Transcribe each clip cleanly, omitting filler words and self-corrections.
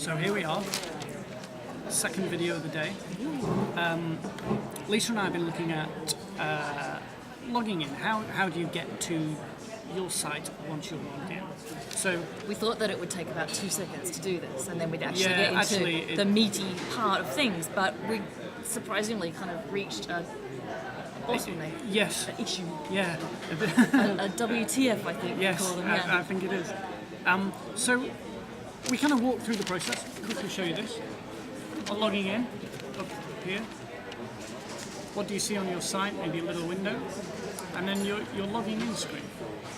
So here we are, second video of the day. Lisa and I have been looking at logging in. How do you get to your site once you're logged in? So we thought that it would take about 2 seconds to do this, and then we'd actually get into the meaty part of things. But we surprisingly kind of reached a bottleneck. Yes. An issue. Yeah. a WTF, I think yes, we call them. Yeah. I think it is. So we kind of walk through the process. Quickly show you this. Logging in up here. What do you see on your site? Maybe a little window, and then your logging in screen.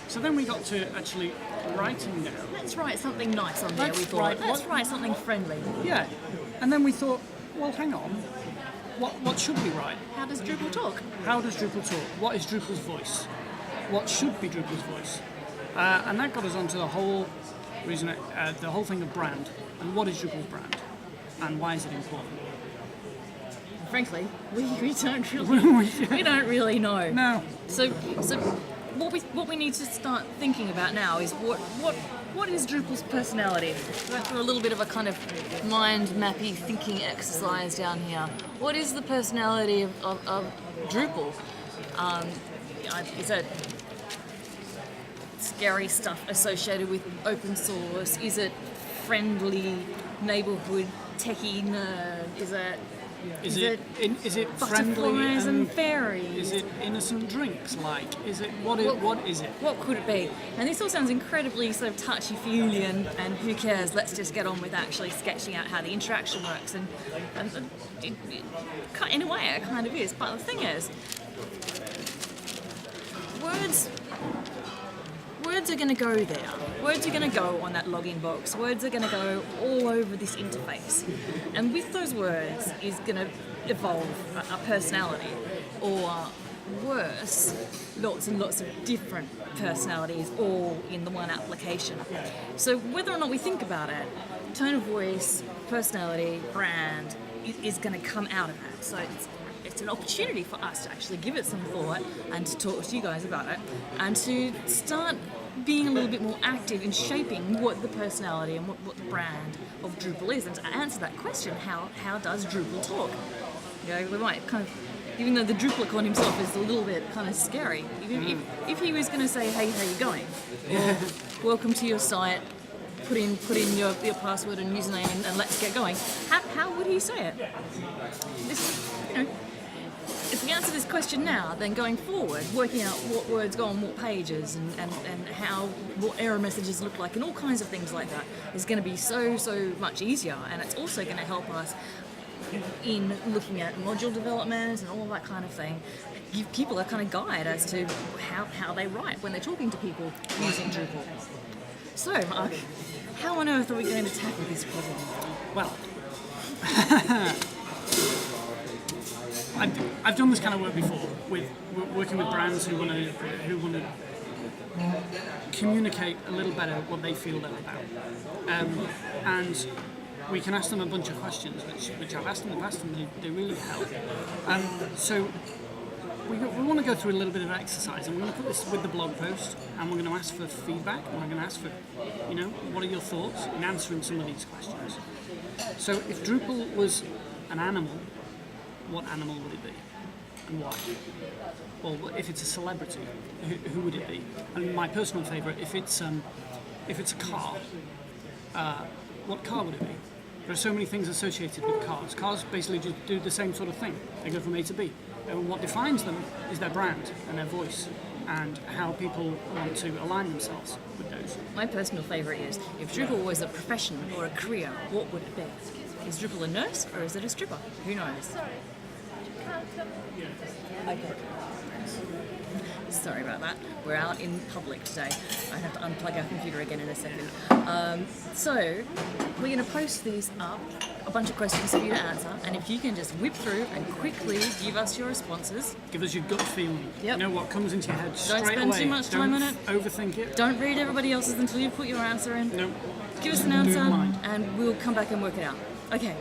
So then we got to actually writing down. Let's write something nice on there. We thought. Let's write something friendly. Yeah, and then we thought, well, hang on. What should we write? How does Drupal talk? How does Drupal talk? What is Drupal's voice? What should be Drupal's voice? And that got us onto the whole reason, the whole thing of brand. And what is Drupal's brand? And why is it important? Frankly, we don't really know. No. So what we need to start thinking about now is what is Drupal's personality? We're through a little bit of a kind of mind mappy thinking exercise down here. What is the personality of Drupal? Is it scary stuff associated with open source? Is it friendly neighborhood techie nerd? Is it friendly and fairies? Is it innocent drinks? Like, what is it? What could it be? And this all sounds incredibly sort of touchy-feely and who cares? Let's just get on with actually sketching out how the interaction works. And in a way, it kind of is. But the thing is, words are going to go there. Words are going to go on that login box. Words are going to go all over this interface. And with those words is going to evolve a personality, or worse, lots and lots of different personalities all in the one application. So whether or not we think about it, tone of voice, personality, brand is going to come out of that. So it's an opportunity for us to actually give it some thought and to talk to you guys about it and to start being a little bit more active in shaping what the personality and what the brand of Drupal is. And to answer that question, how does Drupal talk? You know, we might kind of, even though the Drupalicon himself is a little bit kind of scary, if he was going to say, hey, how you going? Or welcome to your site, put in your password and username and let's get going, how would he say it? If we answer this question now, then going forward, working out what words go on what pages and what error messages look like and all kinds of things like that is going to be so much easier, and it's also going to help us in looking at module development and all that kind of thing. Give people a kind of guide as to how they write when they're talking to people using Drupal. So, Mark, how on earth are we going to tackle this problem? Well, I've done this kind of work before, with working with brands who want to communicate a little better what they feel they're about, and we can ask them a bunch of questions, which I've asked them in the past, and they really help. So we want to go through a little bit of exercise, and we're going to put this with the blog post, and we're going to ask for feedback, and we're going to ask for, what are your thoughts in answering some of these questions. So if Drupal was an animal, what animal would it be, and why? Well, if it's a celebrity, who would it be? And my personal favourite, if it's a car, what car would it be? There are so many things associated with cars. Cars basically just do the same sort of thing. They go from A to B. And what defines them is their brand and their voice, and how people want to align themselves with those. My personal favourite is, if Drupal was a profession or a career, what would it be? Is Drupal a nurse or is it a stripper? Who knows? Okay. Sorry about that. We're out in public today. I have to unplug our computer again in a second. So we're going to post these up, a bunch of questions for you to answer, and if you can just whip through and quickly give us your responses. Give us your gut feeling. Yep. You know what comes into your head straight away. Don't spend too much time on it. Overthink it. Don't read everybody else's until you put your answer in. No. Give us an answer, and we'll come back and work it out. Okay.